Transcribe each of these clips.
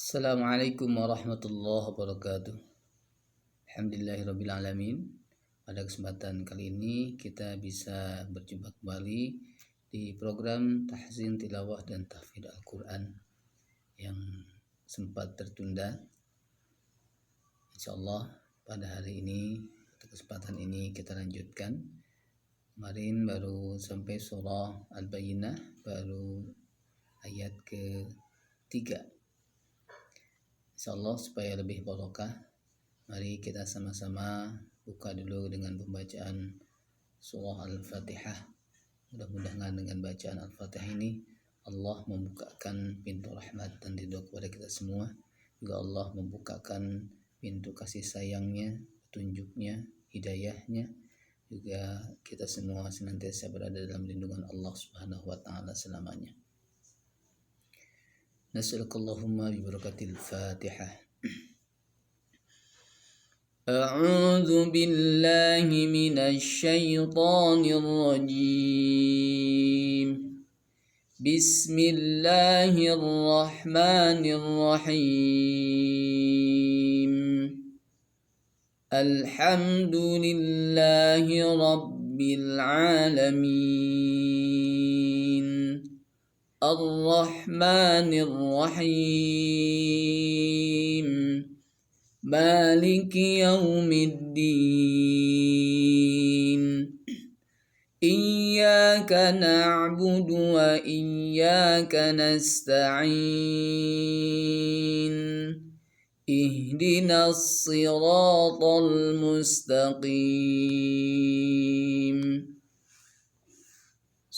Assalamualaikum warahmatullahi wabarakatuh. Alhamdulillahirrabbilalamin. Pada kesempatan kali ini kita bisa berjumpa kembali di program Tahsin Tilawah dan Tahfidz Al-Quran yang sempat tertunda. Insyaallah pada hari ini, pada kesempatan ini kita lanjutkan. Kemarin baru sampai surah Al-Bayyinah, baru ayat ke-3. InsyaAllah supaya lebih barokah, mari kita sama-sama buka dulu dengan pembacaan surah Al-Fatihah. Mudah-mudahan dengan bacaan Al-Fatihah ini Allah membukakan pintu rahmat dan ridho kepada kita semua. Juga Allah membukakan pintu kasih sayangnya, petunjuknya, hidayahnya. Juga kita semua senantiasa berada dalam lindungan Allah Subhanahu wa taala selamanya. Nas'alukallahumma bi barakatil Fatihah. A'udzu billahi minasy syaithanir rajim. Bismillahirrahmanirrahim. Alhamdulillahi rabbil alamin. Ar-Rahmanir Rahim. Maliki yaumiddin. Iyyaka na'budu wa iyyaka nasta'in. Ihdinas siratal mustaqim.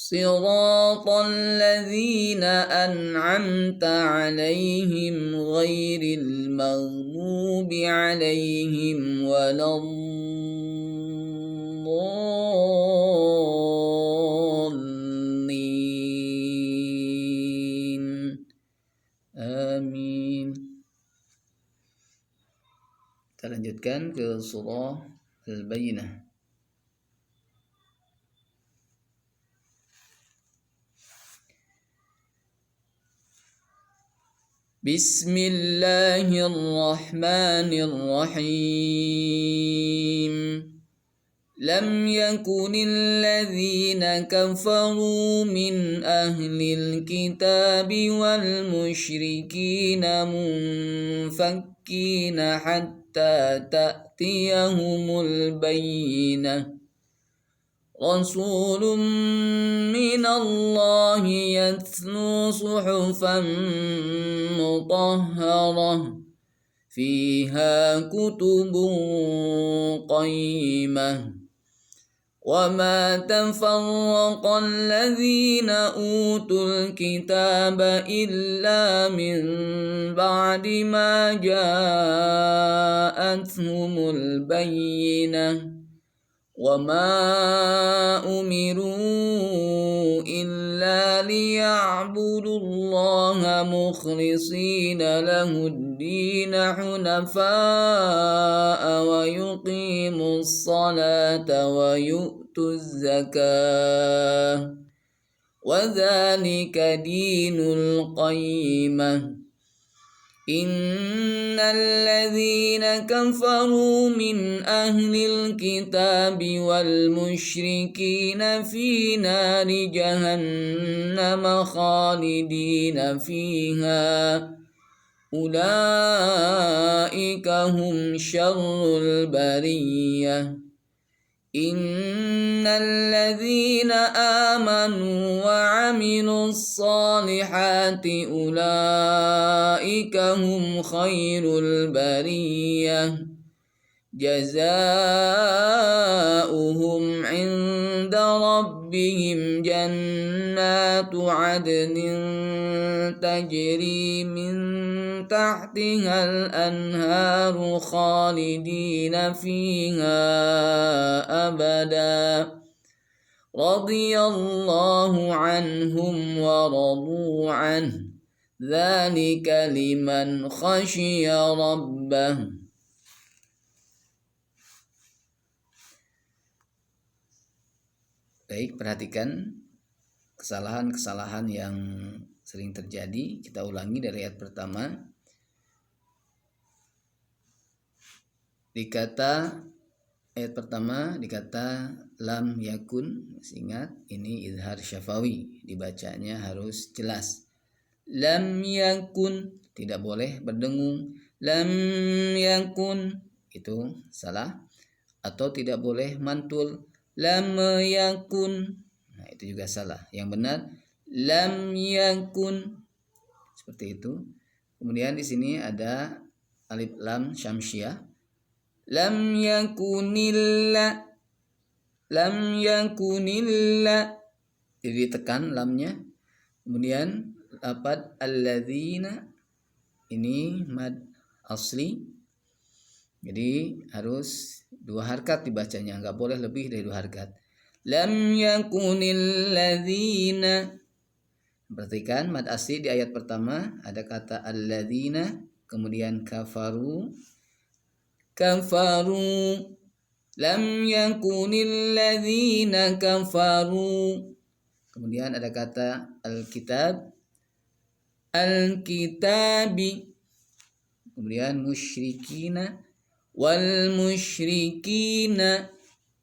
صراط الذين أنعمت عليهم غير المغضوب عليهم ولا الضالين آمين. Kita lanjutkan ke surah Al-Bayyinah. Bismillahirrahmanirrahim. Lam yakunil ladzina kafaru min ahlil kitabi wal musyrikina munfakkina hatta ta'tiyahumul bayyinah. Rasulun minallahi yatlu suhufan mutahharah fiha kutubun qayyimah wa ma tafarraqa alladhina utul kitaba illa min ba'di ma ja'athumul bayyinah. وَمَا أُمِرُوا إِلَّا لِيَعْبُدُوا اللَّهَ مُخْلِصِينَ لَهُ الدِّينَ حُنَفَاءَ وَيُقِيمُوا الصَّلَاةَ وَيُؤْتُوا الزَّكَاةَ وَذَلِكَ دِينُ الْقَيِّمَةِ. إن الذين كفروا من أهل الكتاب والمشركين في نار جهنم خالدين فيها أولئك هم شر البرية. إن الذين آمنوا وعملوا الصالحات أولئك هم خير البرية. جزاؤهم عند ربهم جنات عدن تجري من تحتها الأنهار خالدين فيها أبدا. رضي الله عنهم ورضوا عنه. ذلك لمن خشي ربه. Baik, perhatikan kesalahan-kesalahan yang sering terjadi. Kita ulangi dari ayat pertama. dikata ayat pertama dikata lam yakun, masih ingat ini izhar syafawi, dibacanya harus jelas. Lam yakun, tidak boleh berdengung. Lam yakun, itu salah. Atau tidak boleh mantul. Lam yakun, nah itu juga salah. Yang benar lam yakun, seperti itu. Kemudian di sini ada alif lam syamsiah. Lam yakunilla, lam yakunilla, jadi ditekan lamnya. Kemudian lafaz alladzina, ini mad asli, jadi harus 2 harkat dibacanya, nggak boleh lebih dari 2 harkat. Lam yakunil ladzina, perhatikan mad asli di ayat pertama ada kata alladzina, kemudian kafaru, kafaru. Lam yakunil ladzina kafaru. Kemudian ada kata alkitab, alkitabi. Kemudian musyrikina, wal musyrikina.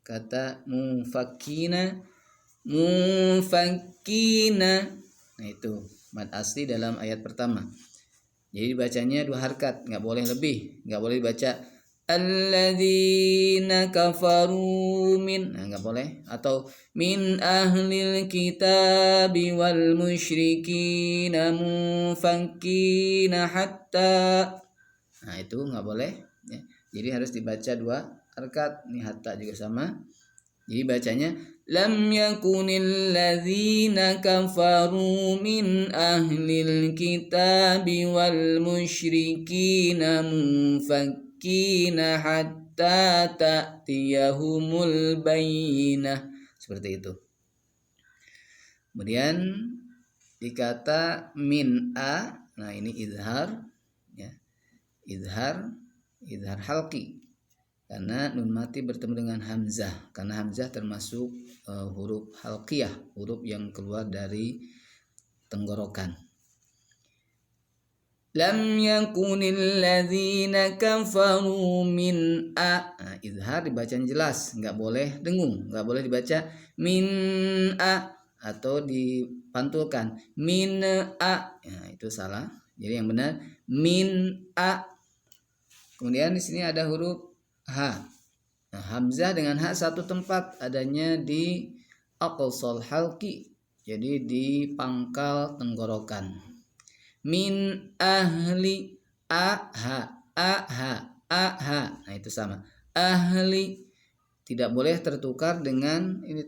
Kata mufakkina, mufakkina. Nah itu mad asli dalam ayat pertama. Jadi bacanya 2 harkat, nggak boleh lebih, nggak boleh dibaca alladzina kafaru min, nah nggak boleh. Atau min ahlil kitabi wal musyrikina mufakkina hatta, nah itu nggak boleh ya. Jadi harus dibaca 2 harkat. Ini hatta juga sama. Jadi bacanya lam yakunil ladzina kafaru min ahlil kitabi wal musyrikina mufakkina hatta ta'tiyahumul bayyinah, seperti itu. Kemudian dikata min a, nah ini izhar ya. Izhar halqi, karena nun mati bertemu dengan hamzah, karena hamzah termasuk huruf halqiyah, huruf yang keluar dari tenggorokan. Lam yakunil ladzina kafaru min a, nah, izhar dibacanya jelas, nggak boleh dengung, nggak boleh dibaca min a atau dipantulkan min a, nah, itu salah. Jadi yang benar min a. Kemudian di sini ada huruf ha. Nah, hamzah dengan ha satu tempat adanya di aqsal halqi, jadi di pangkal tenggorokan. Min ahli, a ha. Nah itu sama. Ahli tidak boleh tertukar dengan ini,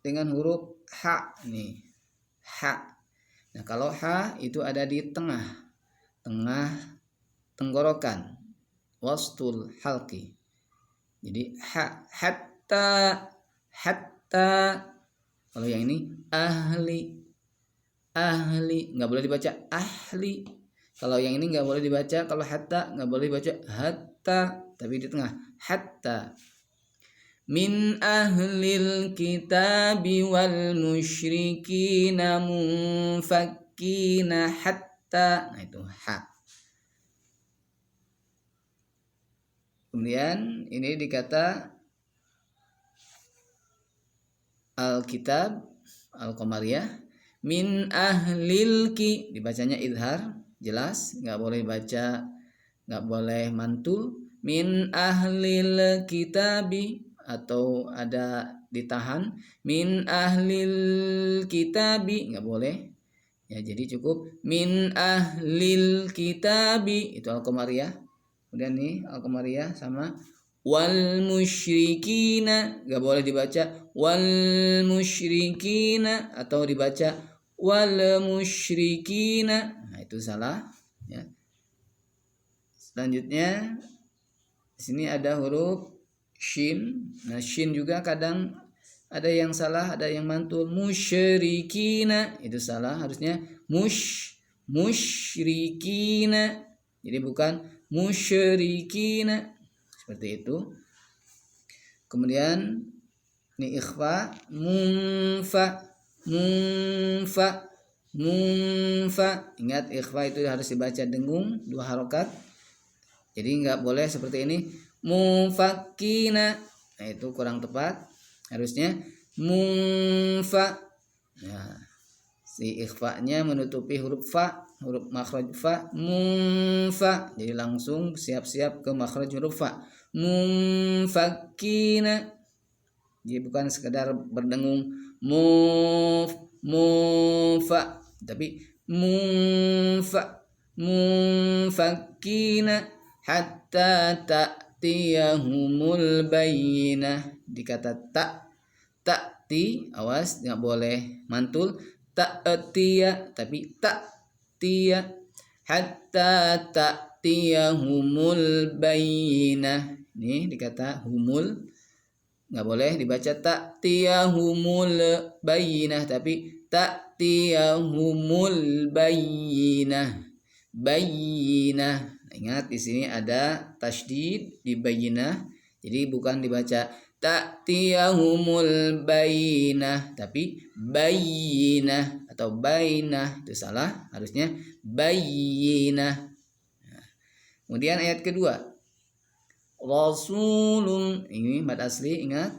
dengan huruf ha nih. Ha. Nah, kalau ha itu ada di tengah tenggorokan, wastul halqi. Jadi hatta. Kalau yang ini ahli nggak boleh dibaca ahli. Kalau yang ini nggak boleh dibaca, kalau hatta nggak boleh dibaca hatta, tapi di tengah hatta. Min ahlil kitabi wal musyrikina mufakkina hatta, nah itu ha. Kemudian ini dikata Alkitab, Al-Qamariyah, min ahlil ki, dibacanya izhar, jelas, nggak boleh baca, nggak boleh mantul. Min ahlil kitabi, atau ada ditahan, min ahlil kitabi, nggak boleh ya, jadi cukup min ahlil kitabi, itu Al-Qamariyah. Kemudian nih Al-Qamariyah sama wal musyrikina, nggak boleh dibaca wal musyrikina atau dibaca wal musyrikina, nah itu salah ya. Selanjutnya di sini ada huruf shin. Nah shin juga kadang ada yang salah, ada yang mantul. Musyrikina itu salah, harusnya musyrikina, jadi bukan musyrikina, seperti itu. Kemudian ini ikhfa, munfa. Ingat ikhfa itu harus dibaca dengung 2 harokat. Jadi nggak boleh seperti ini mufakkina. Nah, itu kurang tepat. Harusnya munfa. Nah, si ikhfa-nya menutupi huruf fa, huruf makhraj fa, munfa. Jadi langsung siap-siap ke makhraj huruf fa. Munfakkina. Jadi bukan sekedar berdengung mufa, tapi munfakkina hatta ta'tiyahumul bayyinah. Di kata ta'ti, awas nggak boleh mantul. Ta'tiya, tapi ta'tiya. Hatta ta'tiyahumul bayyinah. Ini dikata humul, nggak boleh dibaca ta'tiyahumul bayyinah, tapi ta'tiyahumul bayyinah. Ingat di sini ada tasydid di bayyinah, jadi bukan dibaca ta'tiyahumul bayyinah, tapi bayyinah atau bainah, itu salah, harusnya bayyinah. Kemudian ayat kedua, rasulun, ini mad asli, ingat.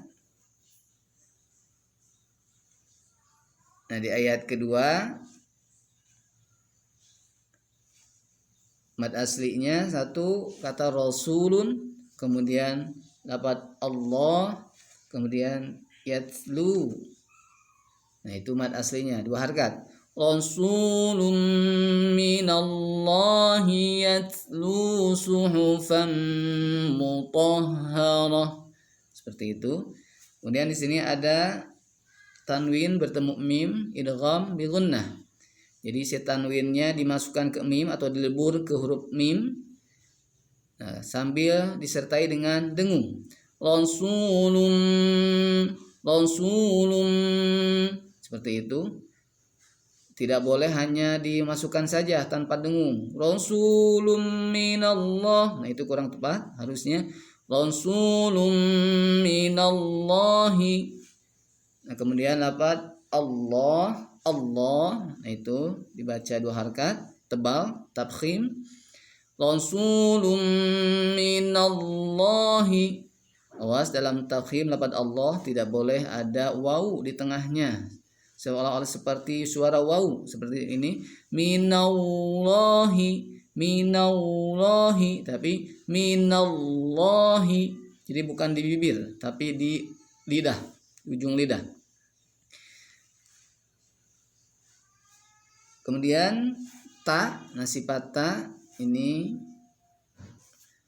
Nah, di ayat kedua mad aslinya satu kata rasulun, kemudian dapat Allah, kemudian yatlu. Nah, itu mad aslinya, dua harkat. Rasulun minallahi yatlu suhufan mutahharah. Seperti itu. Kemudian di sini ada tanwin bertemu mim, idgham bi gunnah. Jadi si tanwinnya dimasukkan ke mim atau dilebur ke huruf mim, nah, sambil disertai dengan dengung. Rasulun, seperti itu. Tidak boleh hanya dimasukkan saja tanpa dengung. Rasulun minallah. Nah, itu kurang tepat. Harusnya Rasulun minallahi. Nah, kemudian dapat Allah. Nah, itu dibaca dua harkat tebal, tafkhim. Rasulun minallahi. Awas, dalam tafkhim lafaz Allah tidak boleh ada waw di tengahnya, seolah-olah seperti suara waw, seperti ini, minallahi, tapi minallahi. Jadi bukan di bibir, tapi di lidah, ujung lidah. Kemudian ta, sifat ta ini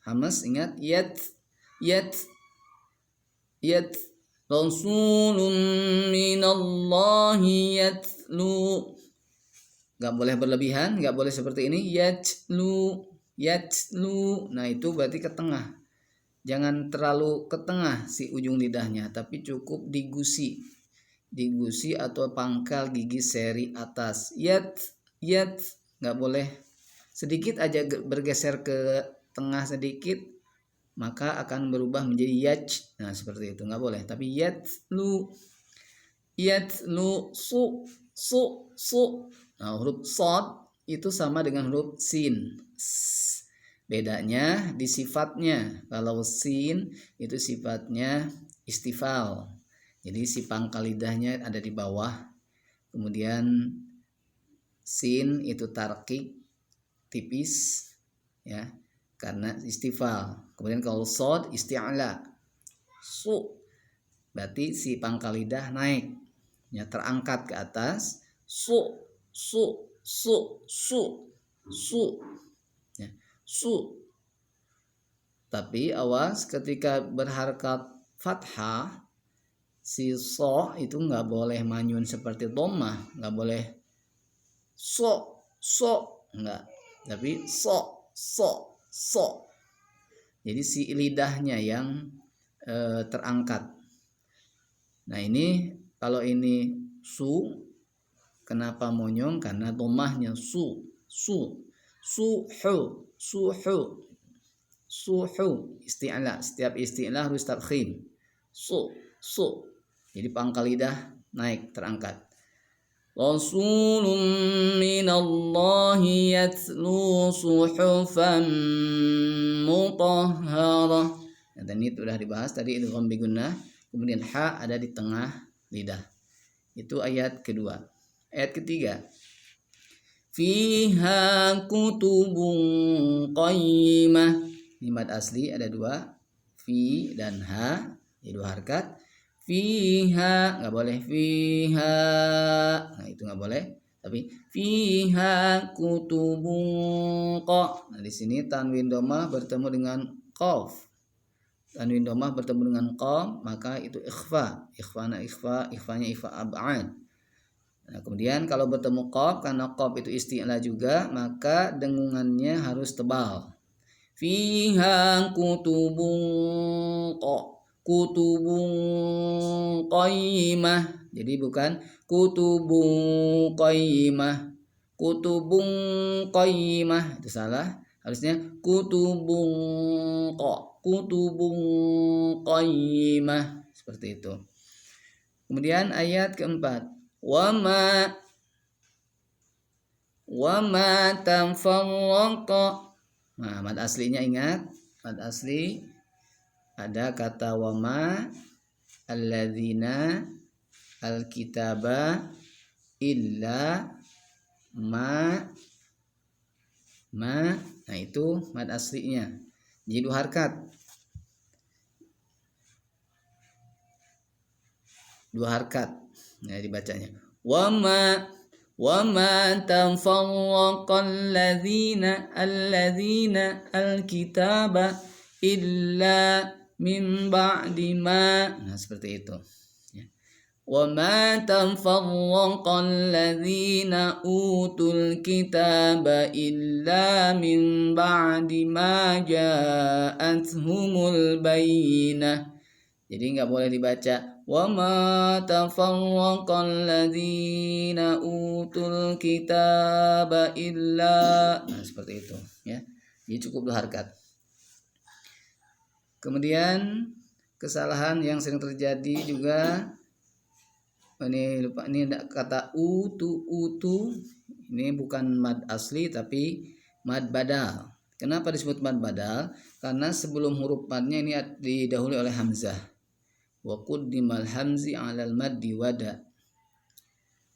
hamas, ingat, yat. Rasulun minallahi yatlu. Gak boleh berlebihan, gak boleh seperti ini, yatlu. Nah, itu berarti ke tengah. Jangan terlalu ke tengah si ujung lidahnya, tapi cukup digusi atau pangkal gigi seri atas. Yat, gak boleh sedikit aja bergeser ke tengah sedikit, maka akan berubah menjadi yaj. Nah, seperti itu, nggak boleh. Tapi yatlu, su. Nah, huruf sod itu sama dengan huruf sin. Bedanya di sifatnya. Kalau sin itu sifatnya istifal, jadi si pangkal lidahnya ada di bawah. Kemudian sin itu tarkik, tipis, ya, karena istifal. Kemudian kalau sod isti'la, su, berarti si pangkal lidah naik, ya, terangkat ke atas. Su, ya, su. Tapi awas, ketika berharkat fathah, si so itu nggak boleh manyun seperti dhammah, nggak boleh so, nggak, tapi so. Jadi si lidahnya yang terangkat. Nah, ini kalau ini su, kenapa monyong? Karena dhammahnya su, suhu, isti'la. Setiap isti'la harus tafkhim. Su. Jadi pangkal lidah naik, terangkat. Rasulun minallahi yatlu suhufan mutahharah. dan ini sudah dibahas tadi idgham bi gunnah, kemudian ha ada di tengah lidah. Itu ayat kedua. Ayat ketiga, fiha kutubun qayyimah. Di mad asli ada dua, fi dan ha, jadi dua harkat. Fiha nggak boleh fiha, nah itu nggak boleh. Tapi fiha kutubun qa. Nah di sini tanwin dhammah bertemu dengan qaf. Tanwin dhammah bertemu dengan qaf, maka itu ikhfa. Ikhfanya ikhfa ab'ad. Nah, kemudian kalau bertemu qaf, karena qaf itu isti'la juga, maka dengungannya harus tebal. Fiha kutubun qayyimah. Jadi bukan kutubun qayyimah. Kutubun qayyimah itu salah. Harusnya kutubun qayyimah, seperti itu. Kemudian ayat keempat, wama tafarraqa. Nah, mad aslinya ingat, mad asli ada kata wama alladzina alkitaba illa ma. Nah itu mad aslinya, jadi dua harkat. Nah dibacanya wama tafarraqal ladzina alkitaba illa min ba'di ma. Nah seperti itu ya. Wama tafarraqal ladzina utul kitaba illa min ba'di ma ja'athumul bayyinah. Jadi nggak boleh dibaca wama tafarraqal ladzina utul kitaba illa. Nah seperti itu ya. Jadi cukup dua harkat. Kemudian kesalahan yang sering terjadi juga, ini lupa, ini kata utu. Ini bukan mad asli tapi mad badal. Kenapa disebut mad badal? Karena sebelum huruf madnya ini didahului oleh hamzah. Wa quddimal hamzi 'alal maddi wada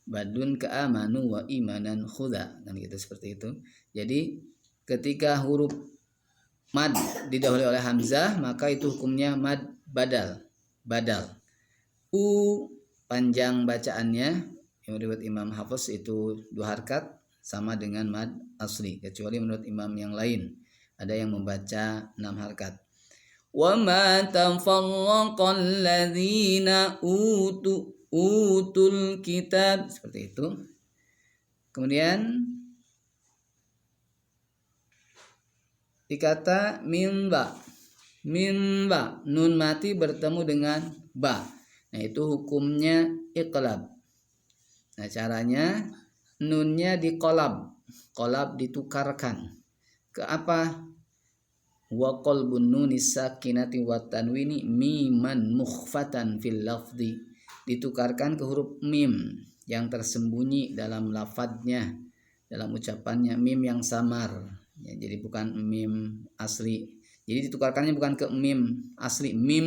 badun ka'amanu wa imanan khudha, kan gitu, seperti itu. Jadi ketika huruf mad didahului oleh hamzah, maka itu hukumnya mad badal. U panjang bacaannya, menurut Imam Hafiz itu dua harkat, sama dengan mad asli, kecuali menurut imam yang lain ada yang membaca 6 harkat. وَمَا تَفَرَّقَ الَّذِينَ utul kitab, seperti itu. Kemudian dikata mimba, nun mati bertemu dengan ba. Nah itu hukumnya iqlab. Nah caranya nunnya diqolab ditukarkan ke apa? Wa qalbun nuni sakinati wa tanwini miman mukhfatan fil lafzi. Ditukarkan ke huruf mim yang tersembunyi dalam lafadznya, dalam ucapannya, mim yang samar ya, jadi bukan mim asli. Jadi ditukarkannya bukan ke mim asli, mim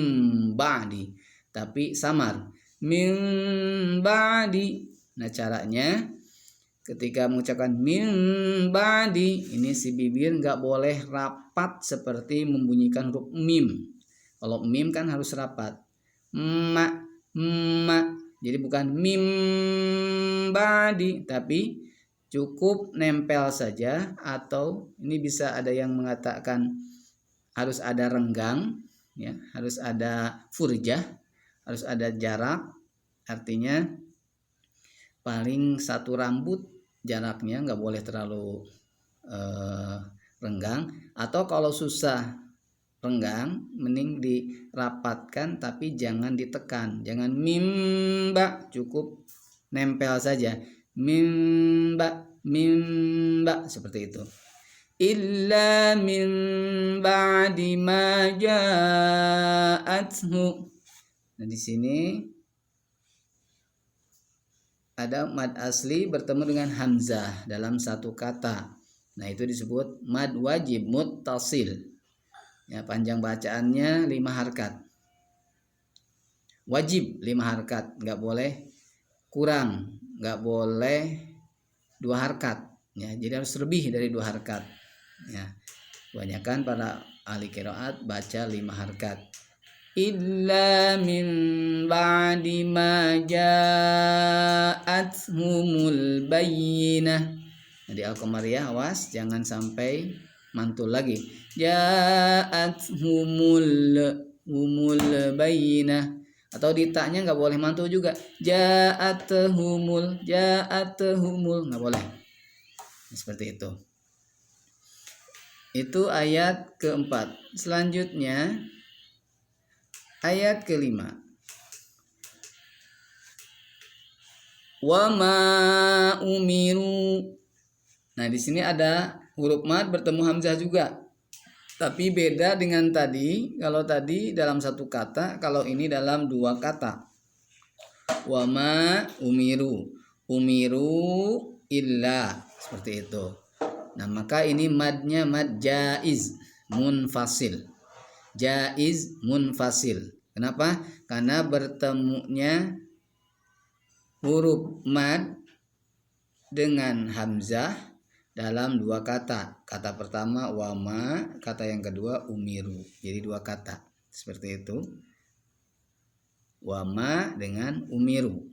ba'di, tapi samar, mim ba'di. Nah caranya ketika mengucapkan min ba'di, ini si bibir nggak boleh rapat seperti membunyikan huruf mim. Kalau mim kan harus rapat, ma. Jadi bukan mim ba'di, tapi cukup nempel saja. Atau ini bisa ada yang mengatakan harus ada renggang, ya, harus ada furjah, harus ada jarak. Artinya paling satu rambut jaraknya, nggak boleh terlalu renggang. Atau kalau susah renggang, mending dirapatkan tapi jangan ditekan, jangan mimba, cukup nempel saja, mimba, seperti itu. Illa min ba'di ma ja'athu. Nah di sini ada mad asli bertemu dengan hamzah dalam satu kata. Nah itu disebut mad wajib muttasil. Ya, panjang bacaannya 5 harkat. Wajib 5 harkat, nggak boleh kurang, nggak boleh 2 harkat. Ya, jadi harus lebih dari 2 harkat. Ya, kebanyakan para ahli qiraat baca 5 harkat. Illa min ba'di ma ja'athumul bayyinah. Nah, di Al-Qamariyah awas jangan sampai mantul lagi. Ja'athumul bayyinah. Atau di taknya nggak boleh mantul juga. Ja'athumul nggak boleh. Seperti itu. Itu ayat keempat. Selanjutnya ayat kelima. Wa ma umiru. Nah, di sini ada huruf mad bertemu hamzah juga. Tapi beda dengan tadi. Kalau tadi dalam satu kata, kalau ini dalam 2 kata. Wa ma umiru. Umiru illa. Seperti itu. Nah, maka ini madnya mad jaiz munfasil. Jaiz munfasil. Kenapa? Karena bertemunya huruf mad dengan hamzah dalam 2 kata. Kata pertama wama, kata yang kedua umiru. Jadi 2 kata. Seperti itu. Wama dengan umiru.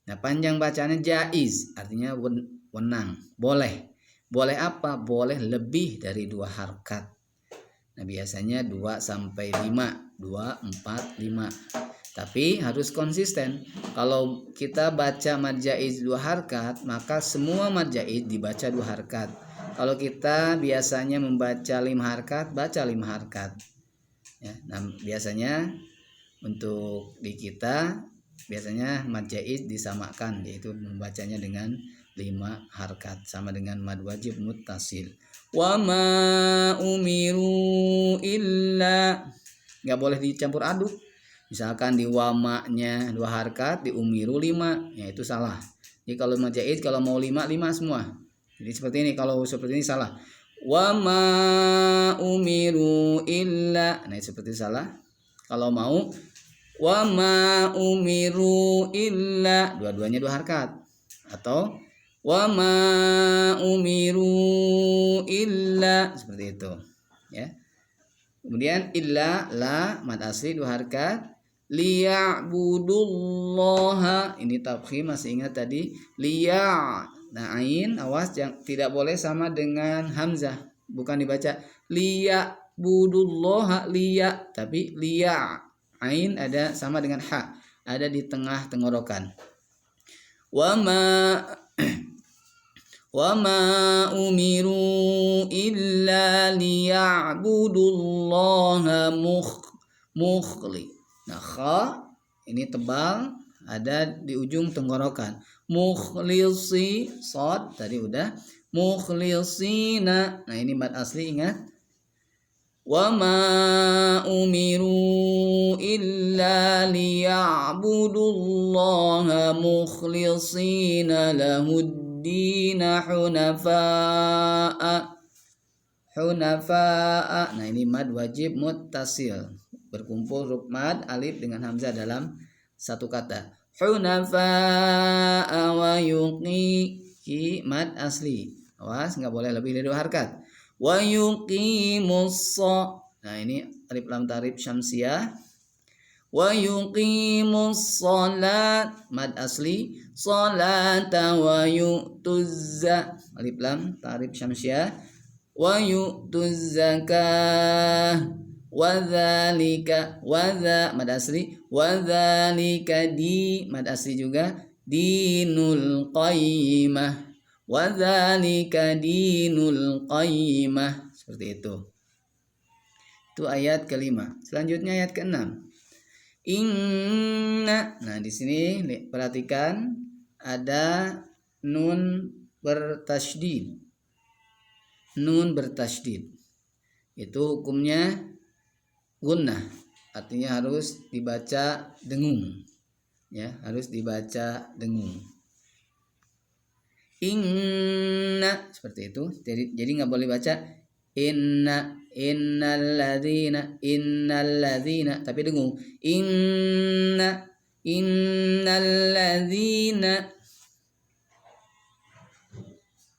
Nah, panjang bacaannya jaiz, artinya wenang, boleh. Boleh apa? Boleh lebih dari 2 harkat. Nah, biasanya 2 sampai 5, 2, 4, 5. Tapi harus konsisten. Kalau kita baca mad jaiz 2 harkat, maka semua mad jaiz dibaca 2 harkat. Kalau kita biasanya membaca 5 harkat, baca 5 harkat. Ya, nah, biasanya untuk di kita biasanya mad jaiz disamakan, yaitu membacanya dengan 5 harkat, sama dengan mad wajib muttasil. Wa ma umiru illa, nggak boleh dicampur aduk. Misalkan di wama-nya 2 harkat, di umiru 5, ya itu salah. Jadi kalau mad jaiz kalau mau 5 semua. Jadi seperti ini, kalau seperti ini salah. Wa ma umiru illa, nah seperti salah. Kalau mau wa ma umiru illa, dua-duanya 2 harkat. Atau wa ma umiru illa, seperti itu ya. Kemudian illa la mad asli 2 harkat. Liya'budullaha, ini tafkhim, masih ingat tadi liya. Nah, ain awas tidak boleh sama dengan hamzah, bukan dibaca liya'budullaha liya, tapi liya. Ain ada sama dengan ha, ada di tengah tenggorokan. Wa ma umiru illa liya'budullaha mukhli. Nah, kha ini tebal, ada di ujung tenggorokan. Mukhlisi, shad tadi udah. Mukhlisina. Nah, ini mad asli, ingat. Wa ma umiru illa liya'budullaha mukhlisina lahuddina hunafa'a. Nah, ini mad wajib muttasil, berkumpul huruf mad alif dengan hamzah dalam satu kata. Hunafa'a wa yuqi, mad asli, awas nggak boleh lebih dari 2 harkat. Wa yuqimus, nah ini alif lam ta'rif syamsiyah. Wa yuqimus salat, mad asli, salata wa yu'tuzza, alif lam ta'rif syamsiyah. Wa yu'tuz zakah wa dzalika, wa dza mad asli, wa dzalika di, mad asli juga, dinul qayyimah. Wa dzalika dinul qayyimah, seperti itu. Itu ayat kelima. Selanjutnya ayat keenam. Inna. Nah, di sini perhatikan ada nun bertasydid. Nun bertasydid. Itu hukumnya gunnah, artinya harus dibaca dengung. Ya, harus dibaca dengung. Inna, seperti itu. Jadi nggak boleh baca innalladzina tapi dengung innalladzina.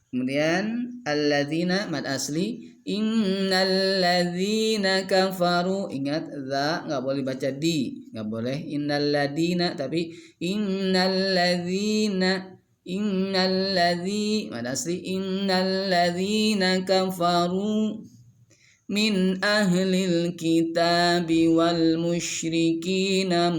Kemudian alladzina mad asli, innalladzina kafaru, ingat za nggak boleh baca di, nggak boleh innalladzina tapi innalladzi mad asli innalladzina kafaru min ahlil kitabi wal musyrikina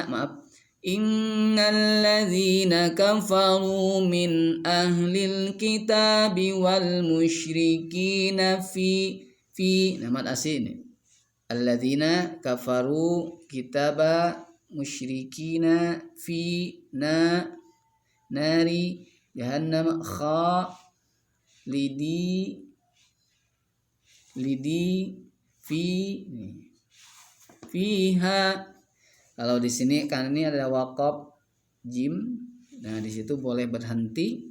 maaf, innalladzina kafaru min ahlil kitabi wal musyrikina fi nama asli alladzina kafaru kitaba musyrikina fi nari jahannam khalidi fiha. Kalau di sini kan ini ada waqaf jim, nah di situ boleh berhenti,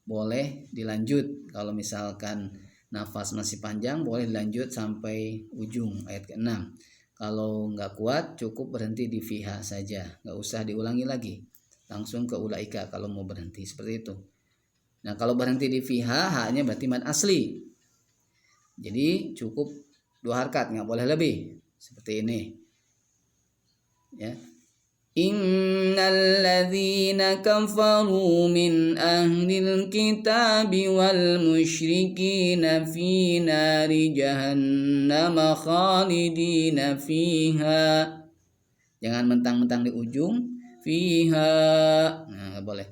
boleh dilanjut. Kalau misalkan nafas masih panjang boleh dilanjut sampai ujung ayat ke-6. Kalau nggak kuat cukup berhenti di fiha saja, nggak usah diulangi lagi, langsung ke ulaika kalau mau berhenti seperti itu. Nah kalau berhenti di fiha haknya berarti mad asli, jadi cukup 2 harkat, nggak boleh lebih, seperti ini ya. Innalladzina kafaru min ahlil kitabi wal musyrikina fi nari jahannam khalidina fiha. Jangan mentang-mentang di ujung fiha. Nah, nggak boleh.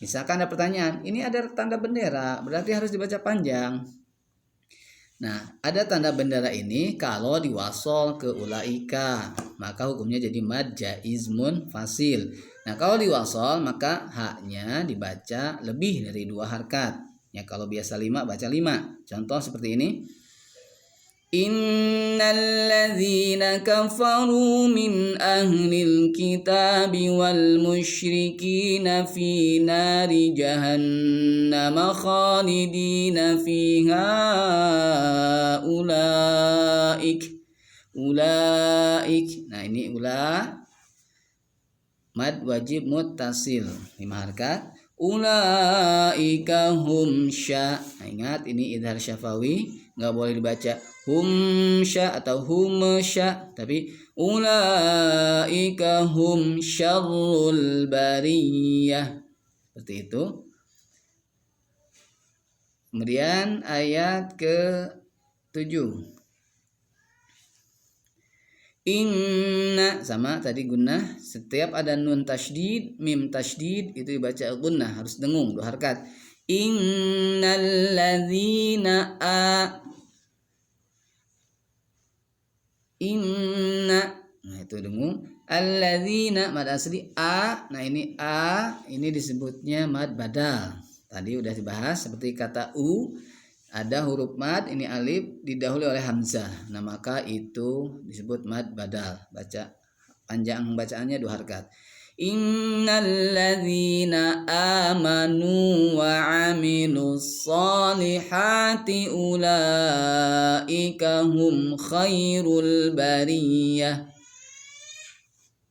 Misalkan ada pertanyaan, ini ada tanda bendera, berarti harus dibaca panjang. Nah, ada tanda bendera ini kalau diwasol ke ulaika, maka hukumnya jadi mad jaizmun fasil. Nah, kalau diwasol maka haknya dibaca lebih dari 2 harkat. Ya, kalau biasa 5 baca 5. Contoh seperti ini. Innalladzina kafaru min ahlil kitabi wal musyrikina fi nari jahannam khalidina fiha ulaik. Nah ini mad wajib muttasil 5 harkat. Ulaika hum sya. Nah, ingat ini idhar syafawi, nggak boleh dibaca hum sya atau hum sya, tapi ulaika hum syarrul bariyah, seperti itu. Kemudian ayat ke-7, inna sama tadi gunnah, setiap ada nun tasydid, mim tasydid itu dibaca gunnah, harus dengung 2 harkat. Innalladzina inna, nah itu dengung. Alladzina mad asli a, nah ini a ini disebutnya mad badal. Tadi udah dibahas seperti kata u, ada huruf mad, ini alif didahului oleh hamzah. Nah maka itu disebut mad badal. Baca panjang bacaannya 2 harkat. Innalladzina amanu wa amilus solihati ulaika hum khairul bariyah.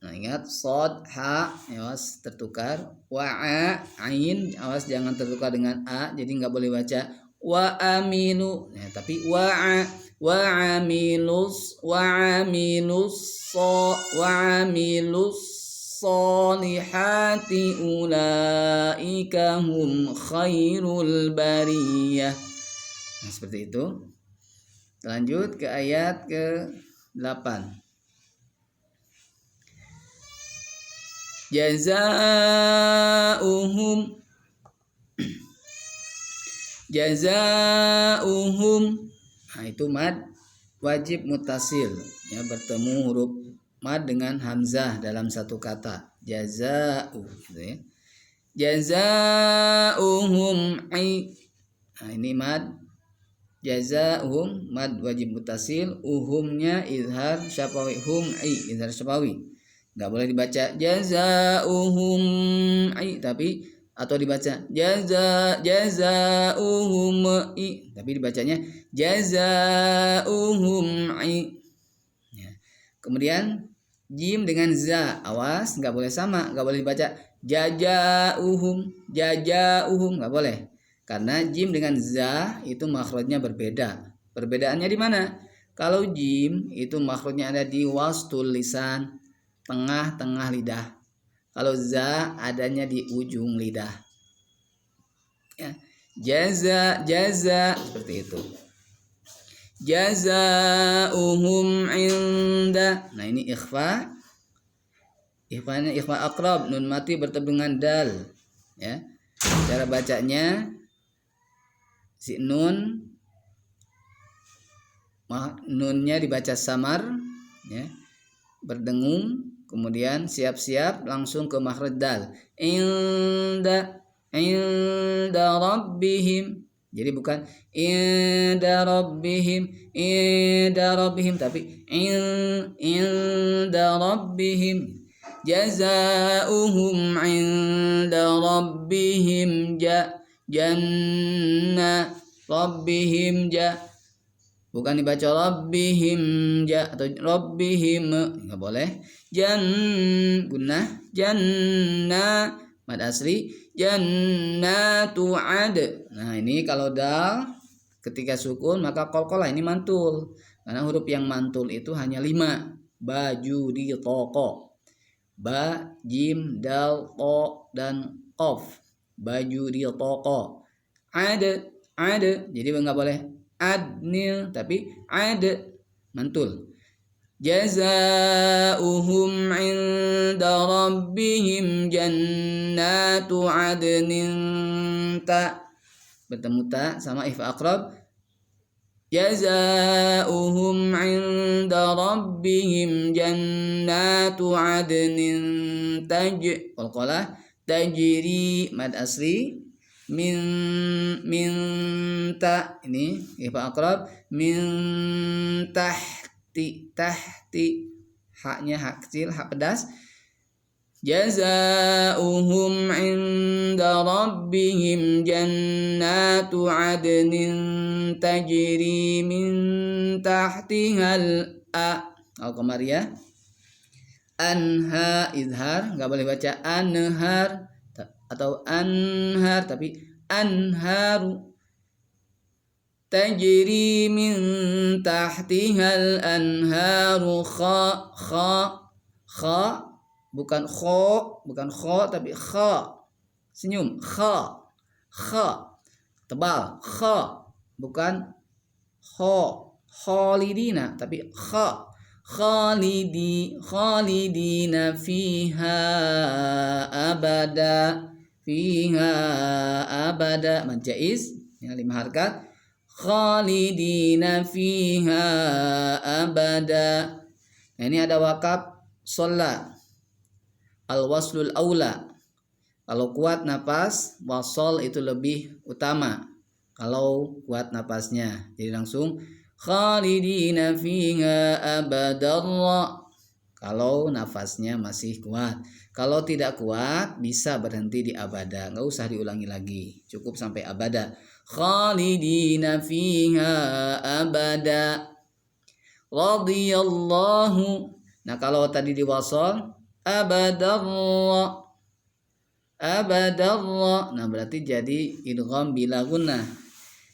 Nah ingat sod ha awas tertukar, wa a ain awas jangan tertukar dengan a, jadi nggak boleh baca wa aminu, nah, tapi wa amilus solihati ulaika hum khairul bariyah. Nah seperti itu. Lanjut ke ayat ke-8. Jazaohum, nah itu mad wajib mutasil ya, bertemu huruf mad dengan hamzah dalam satu kata, jazau gitu ya. Jazaohum nah ini mad jazaohum mad wajib mutasil, uhumnya izhar syafawi, hum izhar syafawi, nggak boleh dibaca jazaohum tapi atau dibaca jazaohum tapi dibacanya jazaohum ya. Kemudian jim dengan za, awas nggak boleh sama, nggak boleh dibaca jajauhum nggak boleh, karena jim dengan za itu makhrajnya berbeda. Perbedaannya di mana? Kalau jim itu makhrajnya ada di wastul lisan, tengah-tengah lidah. Kalau za adanya di ujung lidah. Ya. Jaza seperti itu. Jazaohum inda. Nah, ini ikhfa. Ikhfanya ikhfa aqrab, nun mati bertemu dengan dal. Ya. Cara bacanya si nunnya dibaca samar, ya. Berdengung, kemudian siap-siap langsung ke makhraj dal. Inda rabbihim. Jadi bukan inda rabbihim tapi inda rabbihim. Jazaohum inda rabbihim jannah rabbihim bukan dibaca rabbihim atau rabbihim, enggak boleh. Gunnah jannah mad asli jannatu ad. Nah, ini kalau dal ketika sukun maka qalqalah ini mantul. Karena huruf yang mantul itu hanya 5. Ba, ju, di, to, ko. Ba, jim, dal, to, dan qaf. Baju, di, to, ko. Ad. Jadi enggak boleh adnil tapi ad, mantul. Jazaohum inda rabbihim jannatu adnin bertemu ta sama ikhfa aqrab. Jazaohum inda rabbihim jannatu adnin tajri mad asli min ta, ini ikhfa aqrab, min tahti haknya hak kecil, hak pedas. Jazaohum inda rabbihim jannatu adnin tajri min tahtihal al-qamariyah. Anha izhar, nggak boleh baca anhar atau anhar tapi anharu. Tajri min tahtihal anharu kha bukan tapi kha, senyum, kha tebal, kha bukan khalidina tapi kha, khalidina fiha abada majaiz yang 5 harakat. Khalidina fiha abada. Nah, ini ada wakaf sholla al-waslul aula. Kalau kuat napas, wasol itu lebih utama kalau kuat napasnya. Jadi langsung khalidina fiha abadallah kalau nafasnya masih kuat. Kalau tidak kuat bisa berhenti di abada, nggak usah diulangi lagi, cukup sampai abada. Khalidina fiha abada radhiyallahu. Nah, kalau tadi diwasal abadallah. Nah, berarti jadi idgham bila gunnah.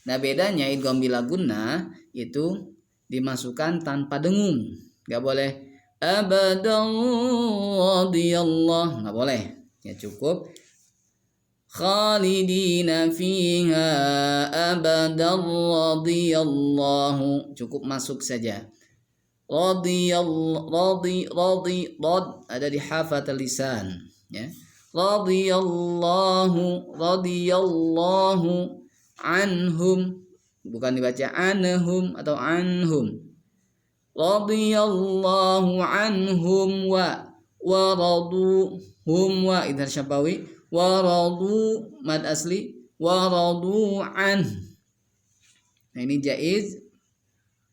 Nah, bedanya idgham bila gunnah itu dimasukkan tanpa dengung. Enggak boleh abadallah radhiyallahu, enggak boleh. Ya cukup khalidina fiha abadan radhiyallahu, cukup masuk saja. Radhiyallahu ada di hafatul lisan, ya. Radhiyallahu anhum, bukan dibaca anhum atau anhum. Radhiyallahu anhum wa radu hum wa idhar syafawi wa radu mad asli wa radu an. Nah, ini jaiz,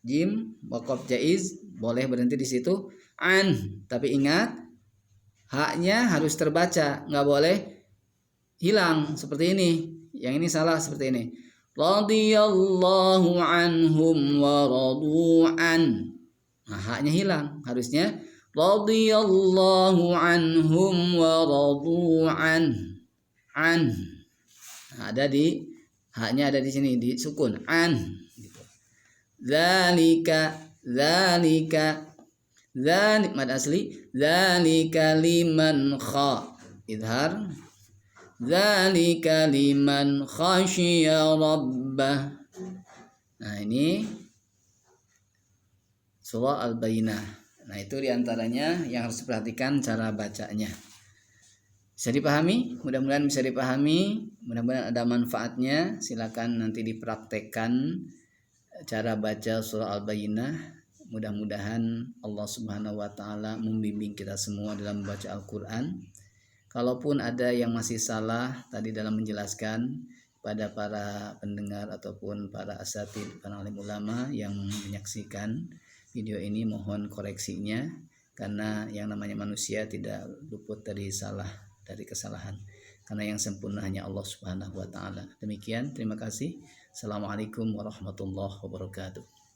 jim waqaf jaiz, boleh berhenti di situ an, tapi ingat haknya harus terbaca, nggak boleh hilang seperti ini. Yang ini salah seperti ini. Radhiyallahu anhum wa radu'an. Nah, haknya hilang. Harusnya radhiyallahu anhum wa radu'an. An. Nah, ada di haknya ada di sini di sukun an gitu. Zalika mad asli zalika liman kha idhar zalika liman khasyiya rabbah. Nah, ini surah Al-Bayyinah. Nah, itu diantaranya yang harus diperhatikan cara bacanya. Bisa dipahami? Mudah-mudahan bisa dipahami. Mudah-mudahan ada manfaatnya. Silakan nanti dipraktekkan cara baca surah Al-Bayyinah. Mudah-mudahan Allah Subhanahu wa taala membimbing kita semua dalam membaca Al-Qur'an. Kalaupun ada yang masih salah tadi dalam menjelaskan pada para pendengar ataupun para asatid, para alim ulama yang menyaksikan video ini, mohon koreksinya, karena yang namanya manusia tidak luput dari kesalahan, karena yang sempurna hanya Allah Subhanahu wa taala. Demikian, terima kasih. Assalamualaikum warahmatullahi wabarakatuh.